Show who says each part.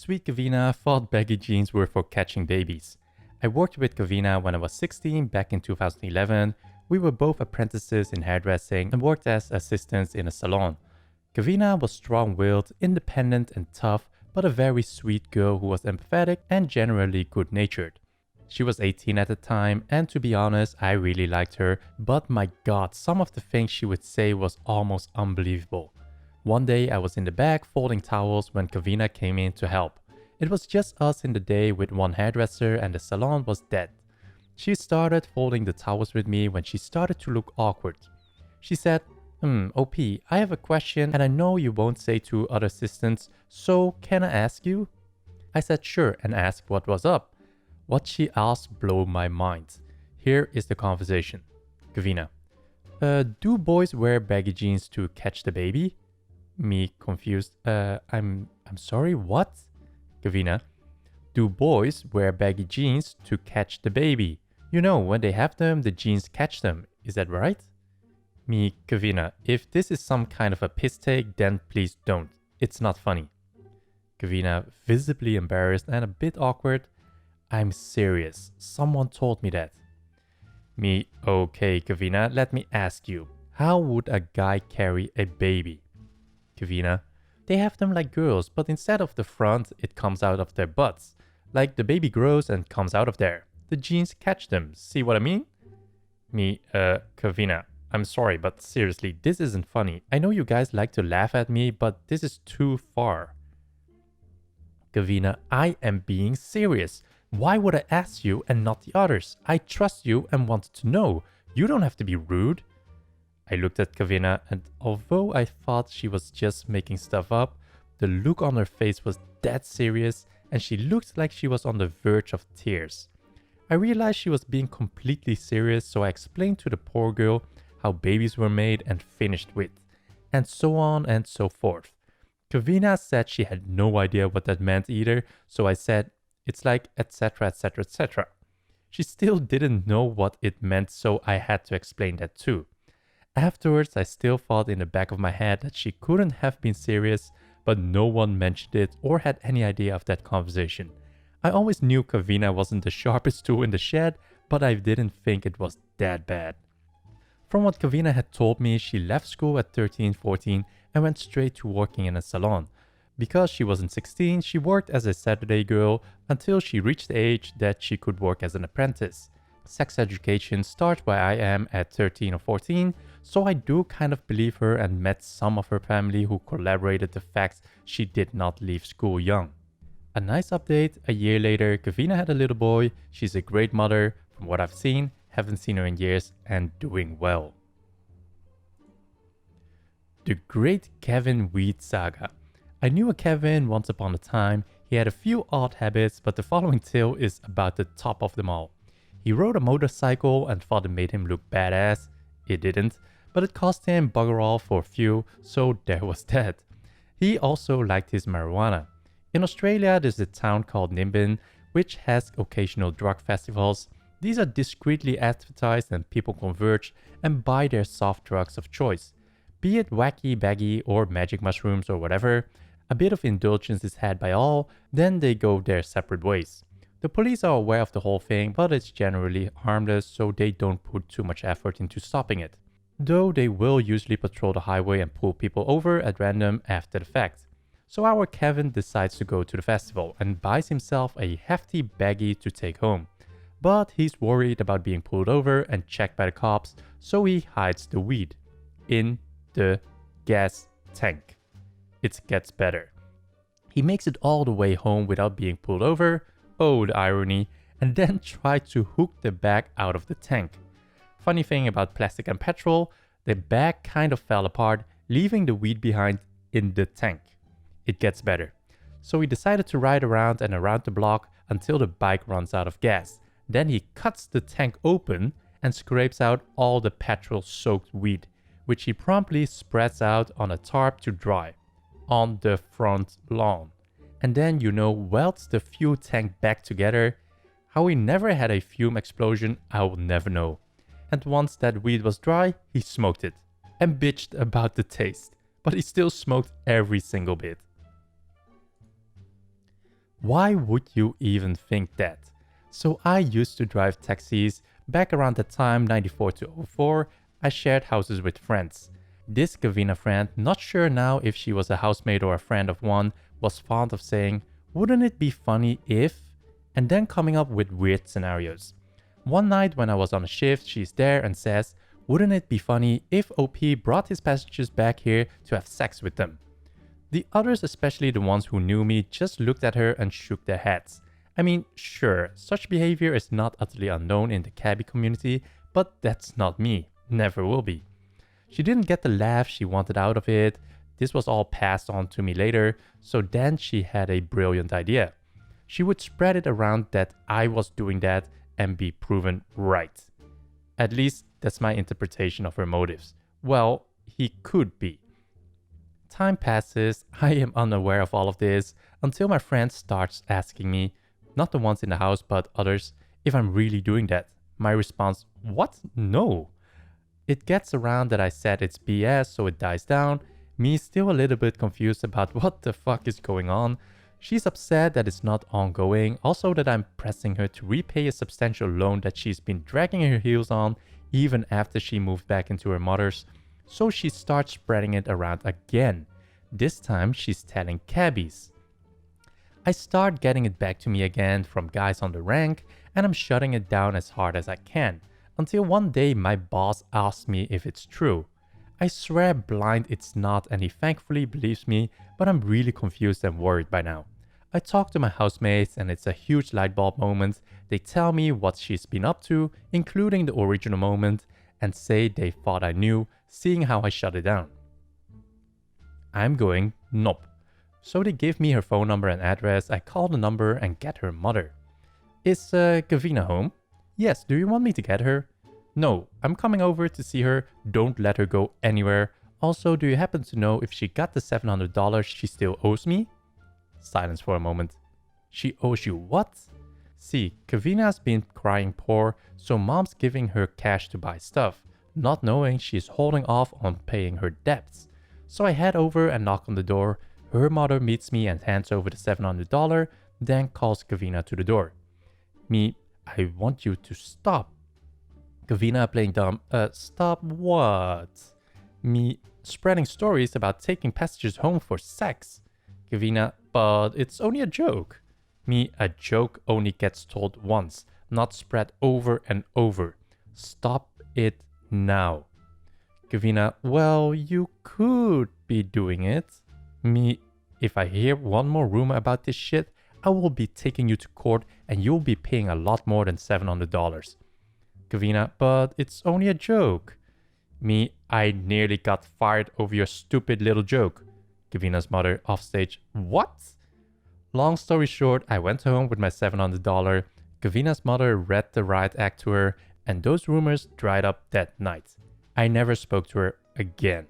Speaker 1: Sweet Kevina thought baggy jeans were for catching babies. I worked with Kevina when I was 16 back in 2011. We were both apprentices in hairdressing and worked as assistants in a salon. Kevina was strong-willed, independent and tough, but a very sweet girl who was empathetic and generally good-natured. She was 18 at the time, and to be honest, I really liked her, but my god, some of the things she would say was almost unbelievable. One day I was in the back folding towels when Kevina came in to help. It was just us in the day with one hairdresser and the salon was dead. She started folding the towels with me when she started to look awkward. She said, OP, I have a question and I know you won't say to other assistants, so can I ask you? I said sure and asked what was up. What she asked blew my mind. Here is the conversation. Kevina. Do boys wear baggy jeans to catch the baby? Me confused. I'm sorry, what? Kevina. Do boys wear baggy jeans to catch the baby? You know, when they have them, the jeans catch them. Is that right? Me, Kevina. If this is some kind of a piss take, then please don't. It's not funny. Kevina, visibly embarrassed and a bit awkward. I'm serious. Someone told me that. Me, okay, Kevina, let me ask you. How would a guy carry a baby? Kevina, they have them like girls, but instead of the front, it comes out of their butts. Like the baby grows and comes out of there. The jeans catch them. See what I mean? Me, Kevina, I'm sorry, but seriously, this isn't funny. I know you guys like to laugh at me, but this is too far. Kevina, I am being serious. Why would I ask you and not the others? I trust you and wanted to know. You don't have to be rude. I looked at Kevina and although I thought she was just making stuff up, the look on her face was dead serious and she looked like she was on the verge of tears. I realized she was being completely serious, so I explained to the poor girl how babies were made and finished with, and so on and so forth. Kevina said she had no idea what that meant either, so I said, it's like etc, etc, etc. She still didn't know what it meant, so I had to explain that too. Afterwards, I still thought in the back of my head that she couldn't have been serious, but no one mentioned it or had any idea of that conversation. I always knew Kevina wasn't the sharpest tool in the shed, but I didn't think it was that bad. From what Kevina had told me, she left school at 13, 14 and went straight to working in a salon. Because she wasn't 16, she worked as a Saturday girl until she reached the age that she could work as an apprentice. Sex education starts where I am at 13 or 14, so I do kind of believe her and met some of her family who corroborated the fact she did not leave school young. A nice update, a year later, Kevina had a little boy. She's a great mother, from what I've seen, haven't seen her in years, and doing well. The Great Kevin Weed Saga. I knew a Kevin once upon a time. He had a few odd habits, but the following tale is about the top of them all. He rode a motorcycle and thought it made him look badass. It didn't, but it cost him bugger all for fuel, so there was that. He also liked his marijuana. In Australia, there's a town called Nimbin, which has occasional drug festivals. These are discreetly advertised and people converge and buy their soft drugs of choice. Be it wacky, baggy, or magic mushrooms or whatever, a bit of indulgence is had by all, then they go their separate ways. The police are aware of the whole thing, but it's generally harmless, so they don't put too much effort into stopping it. Though they will usually patrol the highway and pull people over at random after the fact. So our Kevin decides to go to the festival and buys himself a hefty baggie to take home. But he's worried about being pulled over and checked by the cops, so he hides the weed in the gas tank. It gets better. He makes it all the way home without being pulled over, oh the irony, and then tries to hook the bag out of the tank. Funny thing about plastic and petrol, the bag kind of fell apart, leaving the weed behind in the tank. It gets better. So he decided to ride around and around the block until the bike runs out of gas. Then he cuts the tank open and scrapes out all the petrol-soaked weed, which he promptly spreads out on a tarp to dry on the front lawn. And then, welds the fuel tank back together. How he never had a fume explosion, I will never know. And once that weed was dry, he smoked it and bitched about the taste. But he still smoked every single bit. Why would you even think that? So I used to drive taxis. Back around the time 94 to 04, I shared houses with friends. This Kevina friend, not sure now if she was a housemate or a friend of one, was fond of saying, "Wouldn't it be funny if..." and then coming up with weird scenarios. One night when I was on a shift, she's there and says, "Wouldn't it be funny if OP brought his passengers back here to have sex with them?" The others, especially the ones who knew me, just looked at her and shook their heads. I mean, sure, such behavior is not utterly unknown in the cabbie community, but that's not me. Never will be. She didn't get the laugh she wanted out of it. This was all passed on to me later, so then she had a brilliant idea. She would spread it around that I was doing that and be proven right. At least that's my interpretation of her motives. Well, he could be. Time passes, I am unaware of all of this, until my friend starts asking me, not the ones in the house but others, if I'm really doing that. My response, "What? No." It gets around that I said it's BS, so it dies down. Me still a little bit confused about what the fuck is going on. She's upset that it's not ongoing, also that I'm pressing her to repay a substantial loan that she's been dragging her heels on even after she moved back into her mother's. So she starts spreading it around again. This time she's telling cabbies. I start getting it back to me again from guys on the rank, and I'm shutting it down as hard as I can, until one day my boss asks me if it's true. I swear blind it's not, and he thankfully believes me, but I'm really confused and worried by now. I talk to my housemates and it's a huge lightbulb moment. They tell me what she's been up to, including the original moment, and say they thought I knew, seeing how I shut it down. I'm going, nope. So they give me her phone number and address. I call the number and get her mother. "Is Kevina home?" "Yes, do you want me to get her?" "No, I'm coming over to see her. Don't let her go anywhere. Also, do you happen to know if she got the $700 she still owes me?" Silence for a moment. "She owes you what?" "See, Kevina's been crying poor, so mom's giving her cash to buy stuff, not knowing she's holding off on paying her debts. So I head over and knock on the door. Her mother meets me and hands over the $700, then calls Kevina to the door. Me, "I want you to stop." Kevina playing dumb. Stop what?" Me, "Spreading stories about taking passengers home for sex." Kevina, "But it's only a joke." Me, "A joke only gets told once, not spread over and over. Stop it now." Kevina, "Well, you could be doing it." Me, "If I hear one more rumor about this shit, I will be taking you to court and you'll be paying a lot more than $700. Kevina, "But it's only a joke." Me, "I nearly got fired over your stupid little joke." Kevina's mother, offstage, "What?" Long story short, I went home with my $700. Kevina's mother read the riot act to her, and those rumors dried up that night. I never spoke to her again.